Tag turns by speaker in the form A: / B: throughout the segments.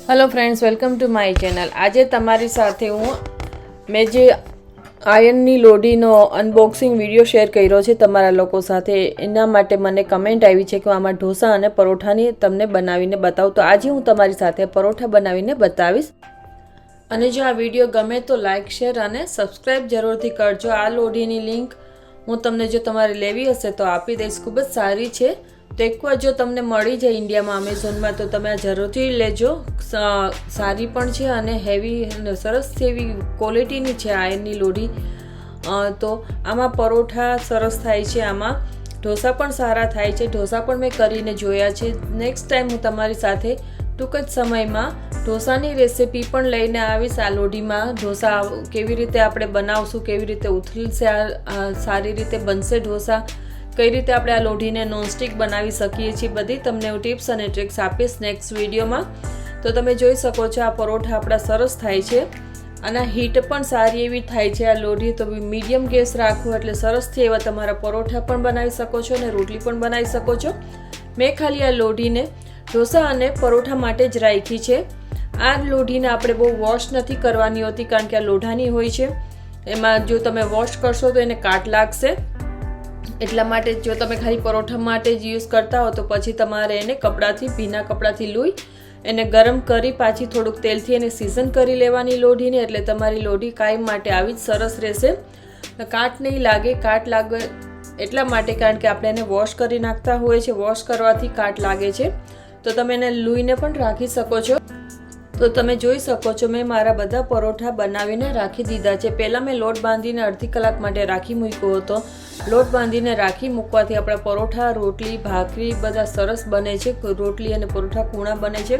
A: Hello friends, welcome to my channel. આજે તમારી સાથે મેં જે આયનની લોડીનો અનબોક્સિંગ વિડીયો શેર કર્યો છે તમારા લોકો સાથે. એના માટે મને કમેન્ટ આવી છે કે આમાં ઢોસા અને પરોઠાની તમને બનાવીને બતાવું. તો આજે હું તમારી સાથે પરોઠા બનાવીને બતાવીશ. અને જો આ વિડીયો ગમે તો લાઇક, શેર અને સબસ્ક્રાઈબ જરૂરથી કરજો. આ લોડીની લિંક હું તમને જો તમારે લેવી હશે તો આપી દઈશ. ખૂબ જ સારી છે. તો એકવાર જો તમને મળી જાય ઇન્ડિયામાં અમેઝોનમાં તો તમે આ જરૂરથી લેજો. સારી પણ છે અને હેવી સરસ એવી ક્વોલિટીની છે આયનની લોડી. તો આમાં પરોઠા સરસ થાય છે, આમાં ઢોસા પણ સારા થાય છે. ઢોસા પણ મેં કરીને જોયા છે. નેક્સ્ટ ટાઈમ હું તમારી સાથે ટૂંક જ સમયમાં ઢોસાની રેસિપી પણ લઈને આવીશ. આ લોડીમાં ઢોસા કેવી રીતે આપણે બનાવશું, કેવી રીતે ઉથલશે, સારી રીતે બનશે ઢોસા, કઈ રીતે આપણે આ લોઢીને નોનસ્ટિક બનાવી શકીએ છીએ, બધી તમને હું ટિપ્સ અને ટ્રિક્સ આપીશ નેક્સ્ટ વિડીયોમાં. તો તમે જોઈ શકો છો આ પરોઠા આપણા સરસ થાય છે અને હીટ પણ સારી એવી થાય છે. આ લોઢી તો મીડિયમ ગેસ રાખો એટલે સરસથી એવા તમારા પરોઠા પણ બનાવી શકો છો અને રોટલી પણ બનાવી શકો છો. મેં ખાલી આ લોઢીને ઢોસા અને પરોઠા માટે જ રાખી છે. આ લોઢીને આપણે બહુ વોશ નથી કરવાની હોતી કારણ કે આ લોઢાની હોય છે. એમાં જો તમે વોશ કરશો તો એને કાટ લાગશે. એટલા માટે જો તમે ખાલી પરોઠા માટે જ યુઝ કરતા હો તો પછી તમારે એને ભીના કપડાથી લૂઈ એને ગરમ કરી પાછી થોડુંક તેલથી એને સિઝન કરી લેવાની લોઢીને, એટલે તમારી લોઢી કાયમ માટે આવી જ સરસ રહેશે. કાટ નહીં લાગે. કાટ લાગે એટલા માટે કારણ કે આપણે એને વોશ કરી નાખતા હોઈએ છીએ. વોશ કરવાથી કાટ લાગે છે. તો તમે એને લૂઈને પણ રાખી શકો છો. તો તમે જોઈ શકો છો મેં મારા બધા પરોઠા બનાવીને રાખી દીધા છે. પહેલાં મેં લોટ બાંધીને અડધી કલાક માટે રાખી મૂક્યો હતો. લોટ બાંધીને રાખી મૂકવાથી આપણા પરોઠા, રોટલી, ભાખરી બધા સરસ બને છે. રોટલી અને પરોઠા કૂણા બને છે.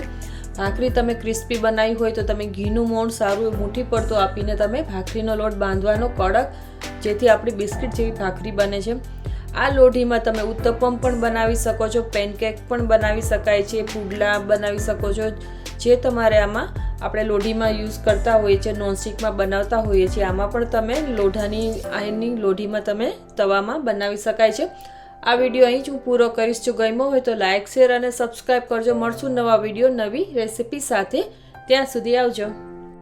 A: ભાખરી તમે ક્રિસ્પી બનાવી હોય તો તમે ઘીનું મોણ સારું મુઠ્ઠી પડતું આપીને તમે ભાખરીનો લોટ બાંધવાનો કડક, જેથી આપણી બિસ્કિટ જેવી ભાખરી બને છે. આ લોઢીમાં તમે ઉત્તપમ પણ બનાવી શકો છો, પેનકેક પણ બનાવી શકાય છે, પુડલા બનાવી શકો છો. જે તમારે આમાં આપણે લોઢીમાં યુઝ કરતા હોઈએ છીએ, નોનસ્ટિકમાં બનાવતા હોઈએ છીએ, આમાં પણ તમે આયનની લોઢીમાં તમે તવામાં બનાવી શકાય છે. આ વિડીયો અહીં જ હું પૂરો કરીશ. જો ગમ્યો હોય તો લાઇક, શેર અને સબસ્ક્રાઈબ કરજો. મળશું નવા વિડીયો, નવી રેસિપી સાથે. ત્યાં સુધી આવજો.